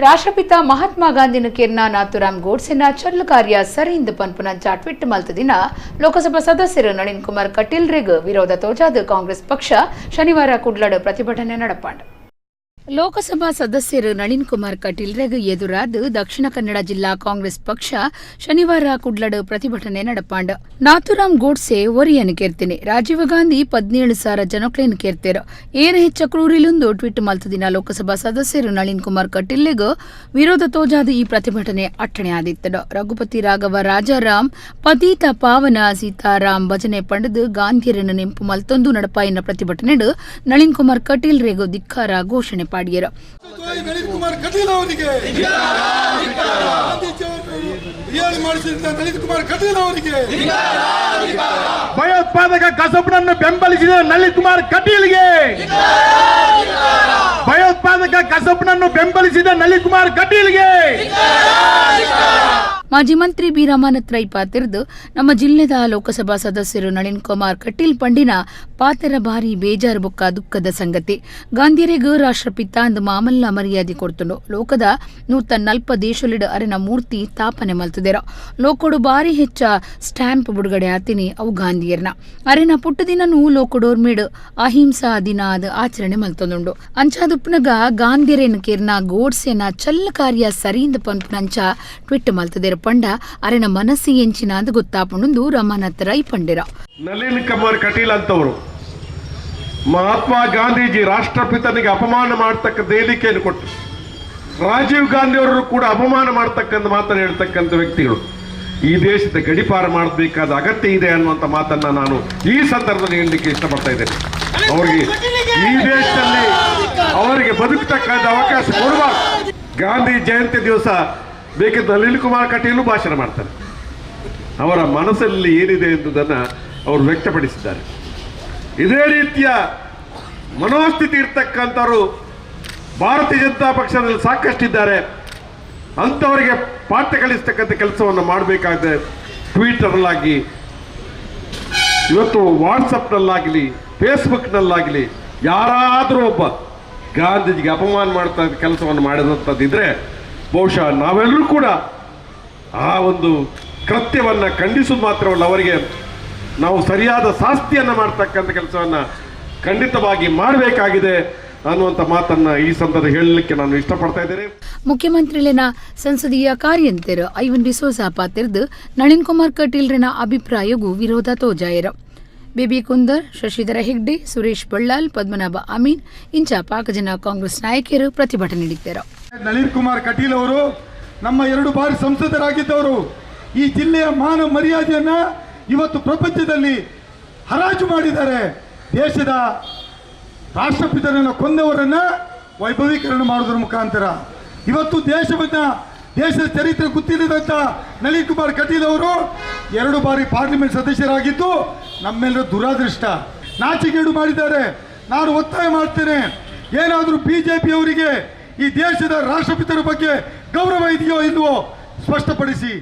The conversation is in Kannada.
ರಾಷ್ಟ್ರಪಿತ ಮಹಾತ್ಮ ಗಾಂಧಿನ ಕೇರ್ನ ನಾಥೂರಾಮ್ ಗೋಡ್ಸೆನ ಚೊಲ್ಲ ಕಾರ್ಯ ಸರಿಯಿಂದ ಪನ್ಪುನಂಚ ಟ್ವಿಟ್ ಮಲ್ತದಿನ ಲೋಕಸಭಾ ಸದಸ್ಯರು ನಳಿನ್ ಕುಮಾರ್ ಕಟೀಲ್ ರೆಗ್ ವಿರೋಧ ತೋಜಾದ ಕಾಂಗ್ರೆಸ್ ಪಕ್ಷ ಶನಿವಾರ ಕುಡ್ಲಡ್ ಪ್ರತಿಭಟನೆ ನಡಪಾಂಡ. ಲೋಕಸಭಾ ಸದಸ್ಯರು ನಳಿನ್ ಕುಮಾರ್ ಕಟೀಲ್ ರೆಗ್ ಎದುರಾದ ದಕ್ಷಿಣ ಕನ್ನಡ ಜಿಲ್ಲಾ ಕಾಂಗ್ರೆಸ್ ಪಕ್ಷ ಶನಿವಾರ ಕುಡ್ಲಡ್ ಪ್ರತಿಭಟನೆ ನಡಪಾಂಡ. ನಾಥೂರಾಮ್ ಗೋಡ್ಸೆ ಒರಿಯನ್ ಕೇರ್ತಿನಿ ರಾಜೀವ್ ಗಾಂಧಿ 17,000 ಜನಕ್ಲೇನ್ ಕೇರ್ತೆರ್ ಏನ್ ಹೆಚ್ಚ ಕ್ರೂರಿಲೊಂದು ಟ್ವೀಟ್ ಮಲ್ತದಿನ ಲೋಕಸಭಾ ಸದಸ್ಯರು ನಳಿನ್ ಕುಮಾರ್ ಕಟೀಲ್ ರೆಗ್ ವಿರೋಧ ತೋಜಾದ ಈ ಪ್ರತಿಭಟನೆ ಅಟ್ಟಣೆ ಆದಿತ್ತಡ. ರಘುಪತಿ ರಾಘವ ರಾಜಾರಾಮ್ ಪತೀತ ಪಾವನ ಸೀತಾರಾಮ್ ಭಜನೆ ಪಂಡದು ಗಾಂಧಿಯರನ್ನು ನೆಂಪು ಮಲ್ತೊಂದು ನಡಪಾಯಿನ ಪ್ರತಿಭಟನೆಡು ನಳಿನ್ ಕುಮಾರ್ ಕಟೀಲ್ ರೆಗ್ ಧಿಕ್ಕಾರ ಘೋಷಣೆ ಪಾಡಿಯರು. ಭಯೋತ್ಪಾದಕ ಕಸಬನ್ನು ಬೆಂಬಲಿಸಿದ ನಳಿನ್ ಕುಮಾರ್ ಕಟೀಲ್ಗೆ, ಭಯೋತ್ಪಾದಕ ಕಸಬನ್ನು ಬೆಂಬಲಿಸಿದ ನಳಿನ್ ಕುಮಾರ್ ಕಟೀಲ್ಗೆ. ಮಾಜಿ ಮಂತ್ರಿ ಬಿ ರಮಾನಾಥ್ ರೈ ಪಾತಿರ್ದು ನಮ್ಮ ಜಿಲ್ಲೆದ ಲೋಕಸಭಾ ಸದಸ್ಯರು ನಳಿನ್ ಕುಮಾರ್ ಕಟೀಲ್ ಪಂಡಿನ ಪಾತೆರ ಭಾರಿ ಬೇಜಾರು ಬೊಕ್ಕ ದುಃಖದ ಸಂಗತಿ. ಗಾಂಧಿಯರಿಗೂ ರಾಷ್ಟ್ರಪಿತ ಅಂದು ಮಾಮಲ್ಲ ಮರ್ಯಾದೆ ಕೊಡ್ತುಂಡು. ಲೋಕದ 140 ದೇಶಲಿಡ ಅರೆನ ಮೂರ್ತಿ ತಾಪನೆ ಮಲ್ತುದೆರ. ಲೋಕೋಡು ಬಾರಿ ಹೆಚ್ಚ ಸ್ಟ್ಯಾಂಪ್ ಬಿಡುಗಡೆ ಆತಿನಿ ಅವು ಗಾಂಧಿಯರ್ನ ಅರೆನ ಪುಟ್ಟ ದಿನನೂ ಲೋಕೋಡೋರ್ಮಿಡ್ ಅಹಿಂಸಾ ದಿನ ಅದ ಆಚರಣೆ ಮಲ್ತೊಂದುಂಡು. ಅಂಚಾದುಪ್ಪನಗ ಗಾಂಧಿಯರೇನ ಕೇರ್ನ ಗೋಡ್ಸೆನ ಚಲ್ಲ ಕಾರ್ಯ ಸರಿಯಿಂದ ಪಂಪನಂಚ ಟ್ವಿಟ್ ಮಲ್ತದೆರ ಪಂಡ ಅರೆನ ಮನಸ್ಸಿ ಎಂಚಿನ ಅಂದು ಗೊತ್ತಾಪುಂಡು ರಮಾನಾಥ್ ರೈ ಪಂಡಿರ. ನಳಿನ್ ಕುಮಾರ್ ಕಟೀಲ್ ಅಂತವರು ಮಹಾತ್ಮ ಗಾಂಧೀಜಿ ರಾಷ್ಟ್ರಪಿತನಿಗೆ ಅಪಮಾನ ಮಾಡತಕ್ಕಂಥ ಹೇಳಿಕೆಯನ್ನು ಕೊಟ್ಟು ರಾಜೀವ್ ಗಾಂಧಿ ಅವರು ಕೂಡ ಅಪಮಾನ ಮಾಡತಕ್ಕಂಥ ಮಾತನ್ನು ಹೇಳ್ತಕ್ಕಂಥ ವ್ಯಕ್ತಿಗಳು ಈ ದೇಶದ ಗಡಿಪಾರು ಮಾಡಬೇಕಾದ ಅಗತ್ಯ ಇದೆ ಅನ್ನುವಂಥ ಮಾತನ್ನ ನಾನು ಈ ಸಂದರ್ಭದಲ್ಲಿ ಹೇಳಲಿಕ್ಕೆ ಇಷ್ಟಪಡ್ತಾ ಇದ್ದೇನೆ. ಅವರಿಗೆ ಈ ದೇಶದಲ್ಲಿ ಅವರಿಗೆ ಬದುಕತಕ್ಕಂಥ ಅವಕಾಶ ಕೊಡುವ ಗಾಂಧಿ ಜಯಂತಿ ದಿವಸ ಬೇಕಿದ್ದ ನಳಿನ್ ಕುಮಾರ್ ಕಟೀಲು ಭಾಷಣ ಮಾಡ್ತಾರೆ. ಅವರ ಮನಸ್ಸಲ್ಲಿ ಏನಿದೆ ಎಂಬುದನ್ನು ಅವರು ವ್ಯಕ್ತಪಡಿಸಿದ್ದಾರೆ. ಇದೇ ರೀತಿಯ ಮನೋಸ್ಥಿತಿ ಇರ್ತಕ್ಕಂಥವರು ಭಾರತೀಯ ಜನತಾ ಪಕ್ಷದಲ್ಲಿ ಸಾಕಷ್ಟಿದ್ದಾರೆ. ಅಂಥವರಿಗೆ ಪಾಠ ಕಲಿಸ್ತಕ್ಕಂಥ ಕೆಲಸವನ್ನು ಮಾಡಬೇಕಾದ್ರೆ ಟ್ವಿಟರ್ನಲ್ಲಾಗಿ, ಇವತ್ತು ವಾಟ್ಸಪ್ನಲ್ಲಾಗಲಿ, ಫೇಸ್ಬುಕ್ನಲ್ಲಾಗಲಿ ಯಾರಾದರೂ ಒಬ್ಬ ಗಾಂಧೀಜಿಗೆ ಅಪಮಾನ ಮಾಡ್ತಾ ಕೆಲಸವನ್ನು ಮಾಡಿದಂಥದ್ದಿದ್ರೆ ಬಹುಶಃ ನಾವೆಲ್ಲರೂ ಕೂಡ ಆ ಒಂದು ಕೃತ್ಯವನ್ನು ಖಂಡಿಸೋದು ಮಾತ್ರವಲ್ಲ, ಅವರಿಗೆ ನಾವು ಸರಿಯಾದ ಶಾಸ್ತಿಯನ್ನು ಮಾಡ್ತಕ್ಕಂಥ ಕೆಲಸವನ್ನು ಖಂಡಿತವಾಗಿ ಮಾಡಬೇಕಾಗಿದೆ ಅನ್ನುವಂಥ ಮಾತನ್ನ ಈ ಸಂದರ್ಭದಲ್ಲಿ ಹೇಳಲಿಕ್ಕೆ ನಾನು ಇಷ್ಟಪಡ್ತಾ ಇದ್ದೇನೆ. ಮುಖ್ಯಮಂತ್ರಿಲಿನ ಸಂಸದೀಯ ಕಾರ್ಯಂತರ ಐವನ್ ಡಿಸೋಜಾ ಪಾತಿರ್ದು ನಳಿನ್ ಕುಮಾರ್ ಕಟೀಲ್ರನ ಅಭಿಪ್ರಾಯಗೂ ವಿರೋಧ ತೋಜಾಯರ. ಬೇಬಿ ಕುಂದರ್, ಶಶಿಧರ ಹೆಗ್ಡೆ, ಸುರೇಶ್ ಬಳ್ಳಾಲ್, ಪದ್ಮನಾಭ ಅಮೀನ್ ಇಂಚ ಪಾಕಜನ ಕಾಂಗ್ರೆಸ್ ನಾಯಕರು ಪ್ರತಿಭಟನೆ ನೀಡಿದ್ದಾರೆ. ನಳಿನ್ ಕುಮಾರ್ ಕಟೀಲ್ ಅವರು ನಮ್ಮ 2 ಬಾರಿ ಸಂಸದರಾಗಿದ್ದವರು. ಈ ಜಿಲ್ಲೆಯ ಮಾನ ಮರ್ಯಾದೆಯನ್ನ ಇವತ್ತು ಪ್ರಪಂಚದಲ್ಲಿ ಹರಾಜು ಮಾಡಿದ್ದಾರೆ. ದೇಶದ ರಾಷ್ಟ್ರಪಿತರನ್ನು ಕೊಂದವರನ್ನ ವೈಭವೀಕರಣ ಮಾಡುವುದರ ಮುಖಾಂತರ ಇವತ್ತು ದೇಶದ ಚರಿತ್ರೆ ಗೊತ್ತಿಲ್ಲದಂತ ನಳಿನ್ ಕುಮಾರ್ ಕಟೀಲ್ ಅವರು 2 ಬಾರಿ ಪಾರ್ಲಿಮೆಂಟ್ ಸದಸ್ಯರಾಗಿದ್ದು ನಮ್ಮೆಲ್ಲರ ದುರಾದೃಷ್ಟ, ನಾಚಿಕೆಗೇಡು ಮಾಡಿದ್ದಾರೆ. ನಾನು ಒತ್ತಾಯ ಮಾಡ್ತೇನೆ, ಏನಾದರೂ ಬಿಜೆಪಿ ಅವರಿಗೆ ಈ ದೇಶದ ರಾಷ್ಟ್ರಪಿತರ ಬಗ್ಗೆ ಗೌರವ ಇದೆಯೋ ಇಲ್ವೋ ಸ್ಪಷ್ಟಪಡಿಸಿ.